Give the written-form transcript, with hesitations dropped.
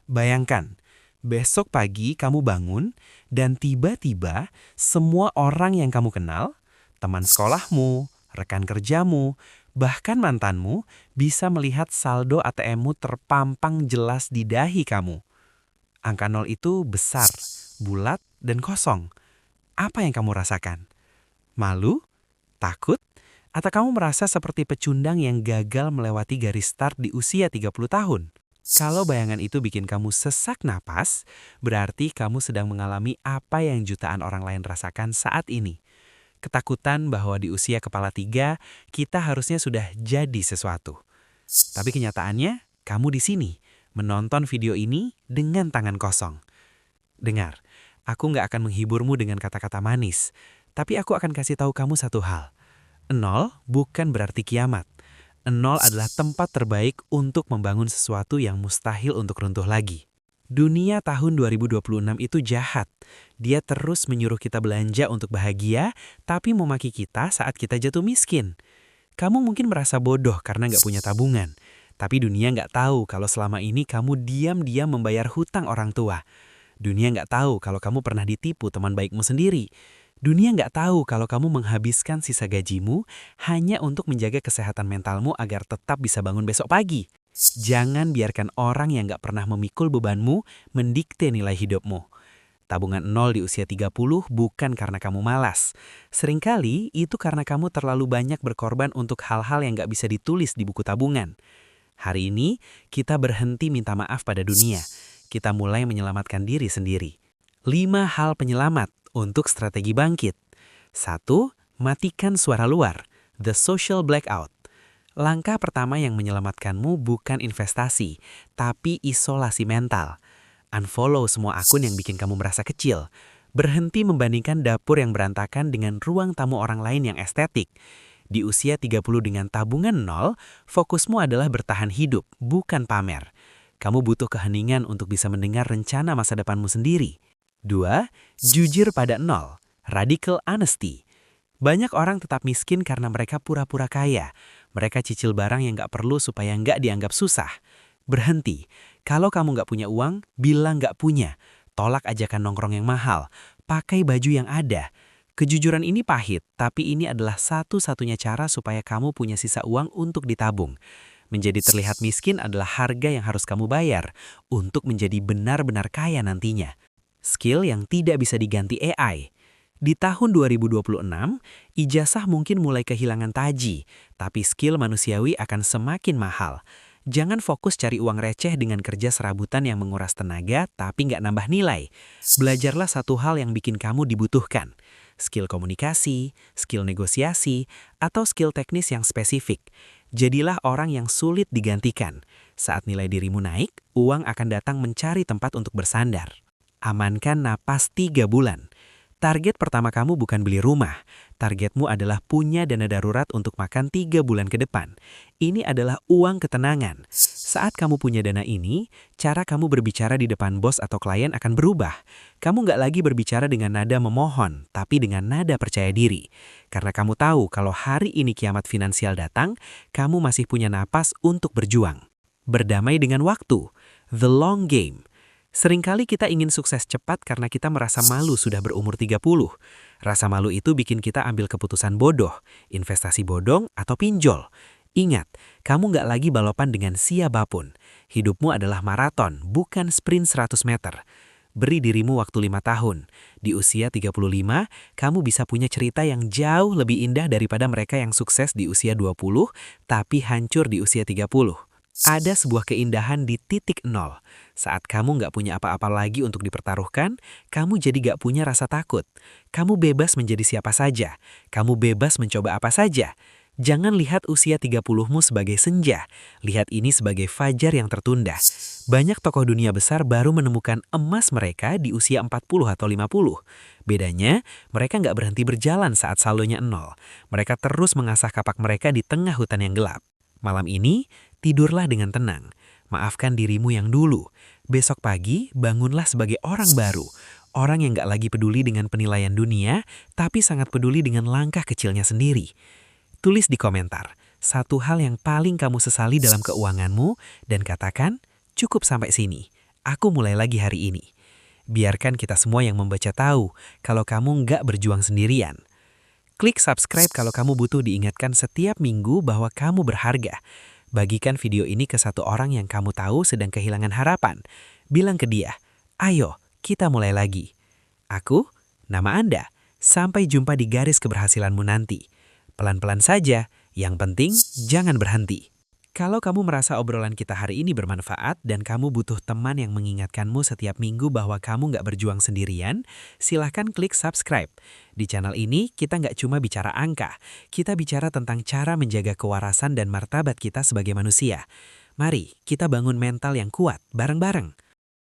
Bayangkan, besok pagi kamu bangun dan tiba-tiba semua orang yang kamu kenal, teman sekolahmu, rekan kerjamu, bahkan mantanmu bisa melihat saldo ATM-mu terpampang jelas di dahi kamu. Angka nol itu besar, bulat, dan kosong. Apa yang kamu rasakan? Malu? Takut? Atau kamu merasa seperti pecundang yang gagal melewati garis start di usia 30 tahun? Kalau bayangan itu bikin kamu sesak napas, berarti kamu sedang mengalami apa yang jutaan orang lain rasakan saat ini. Ketakutan bahwa di usia kepala tiga, kita harusnya sudah jadi sesuatu. Tapi kenyataannya, kamu di sini, menonton video ini dengan tangan kosong. Dengar, aku nggak akan menghiburmu dengan kata-kata manis, tapi aku akan kasih tahu kamu satu hal. Nol bukan berarti kiamat. Nol adalah tempat terbaik untuk membangun sesuatu yang mustahil untuk runtuh lagi. Dunia tahun 2026 itu jahat. Dia terus menyuruh kita belanja untuk bahagia, tapi memaki kita saat kita jatuh miskin. Kamu mungkin merasa bodoh karena nggak punya tabungan. Tapi dunia nggak tahu kalau selama ini kamu diam-diam membayar hutang orang tua. Dunia nggak tahu kalau kamu pernah ditipu teman baikmu sendiri. Dunia nggak tahu kalau kamu menghabiskan sisa gajimu hanya untuk menjaga kesehatan mentalmu agar tetap bisa bangun besok pagi. Jangan biarkan orang yang nggak pernah memikul bebanmu mendikte nilai hidupmu. Tabungan nol di usia 30 bukan karena kamu malas. Seringkali itu karena kamu terlalu banyak berkorban untuk hal-hal yang nggak bisa ditulis di buku tabungan. Hari ini, kita berhenti minta maaf pada dunia. Kita mulai menyelamatkan diri sendiri. 5 hal penyelamat untuk strategi bangkit. 1. Matikan suara luar. The social blackout. Langkah pertama yang menyelamatkanmu bukan investasi, tapi isolasi mental. Unfollow semua akun yang bikin kamu merasa kecil. Berhenti membandingkan dapur yang berantakan dengan ruang tamu orang lain yang estetik. Di usia 30 dengan tabungan nol, fokusmu adalah bertahan hidup, bukan pamer. Kamu butuh keheningan untuk bisa mendengar rencana masa depanmu sendiri. 2. Jujur pada nol. Radical honesty. Banyak orang tetap miskin karena mereka pura-pura kaya. Mereka cicil barang yang nggak perlu supaya nggak dianggap susah. Berhenti. Kalau kamu nggak punya uang, bilang nggak punya. Tolak ajakan nongkrong yang mahal. Pakai baju yang ada. Kejujuran ini pahit, tapi ini adalah satu-satunya cara supaya kamu punya sisa uang untuk ditabung. Menjadi terlihat miskin adalah harga yang harus kamu bayar untuk menjadi benar-benar kaya nantinya. Skill yang tidak bisa diganti AI. Di tahun 2026, ijazah mungkin mulai kehilangan taji, tapi skill manusiawi akan semakin mahal. Jangan fokus cari uang receh dengan kerja serabutan yang menguras tenaga tapi nggak nambah nilai. Belajarlah satu hal yang bikin kamu dibutuhkan. Skill komunikasi, skill negosiasi, atau skill teknis yang spesifik. Jadilah orang yang sulit digantikan. Saat nilai dirimu naik, uang akan datang mencari tempat untuk bersandar. Amankan napas 3 bulan. Target pertama kamu bukan beli rumah. Targetmu adalah punya dana darurat untuk makan 3 bulan ke depan. Ini adalah uang ketenangan. Saat kamu punya dana ini, cara kamu berbicara di depan bos atau klien akan berubah. Kamu nggak lagi berbicara dengan nada memohon, tapi dengan nada percaya diri. Karena kamu tahu kalau hari ini kiamat finansial datang, kamu masih punya napas untuk berjuang. Berdamai dengan waktu. The long game. Seringkali kita ingin sukses cepat karena kita merasa malu sudah berumur 30. Rasa malu itu bikin kita ambil keputusan bodoh, investasi bodong, atau pinjol. Ingat, kamu nggak lagi balapan dengan siapapun. Hidupmu adalah maraton, bukan sprint 100 meter. Beri dirimu waktu 5 tahun. Di usia 35, kamu bisa punya cerita yang jauh lebih indah daripada mereka yang sukses di usia 20, tapi hancur di usia 30. Ada sebuah keindahan di titik nol. Saat kamu nggak punya apa-apa lagi untuk dipertaruhkan, kamu jadi nggak punya rasa takut. Kamu bebas menjadi siapa saja. Kamu bebas mencoba apa saja. Jangan lihat usia 30-mu sebagai senja. Lihat ini sebagai fajar yang tertunda. Banyak tokoh dunia besar baru menemukan emas mereka di usia 40 atau 50. Bedanya, mereka nggak berhenti berjalan saat saldonya nol. Mereka terus mengasah kapak mereka di tengah hutan yang gelap. Malam ini, tidurlah dengan tenang. Maafkan dirimu yang dulu. Besok pagi, bangunlah sebagai orang baru. Orang yang gak lagi peduli dengan penilaian dunia, tapi sangat peduli dengan langkah kecilnya sendiri. Tulis di komentar, satu hal yang paling kamu sesali dalam keuanganmu, dan katakan, cukup sampai sini. Aku mulai lagi hari ini. Biarkan kita semua yang membaca tahu kalau kamu nggak berjuang sendirian. Klik subscribe kalau kamu butuh diingatkan setiap minggu bahwa kamu berharga. Bagikan video ini ke satu orang yang kamu tahu sedang kehilangan harapan. Bilang ke dia, ayo kita mulai lagi. Aku, nama Anda. Sampai jumpa di garis keberhasilanmu nanti. Pelan-pelan saja, yang penting jangan berhenti. Kalau kamu merasa obrolan kita hari ini bermanfaat dan kamu butuh teman yang mengingatkanmu setiap minggu bahwa kamu nggak berjuang sendirian, silahkan klik subscribe. Di channel ini, kita nggak cuma bicara angka, kita bicara tentang cara menjaga kewarasan dan martabat kita sebagai manusia. Mari kita bangun mental yang kuat bareng-bareng.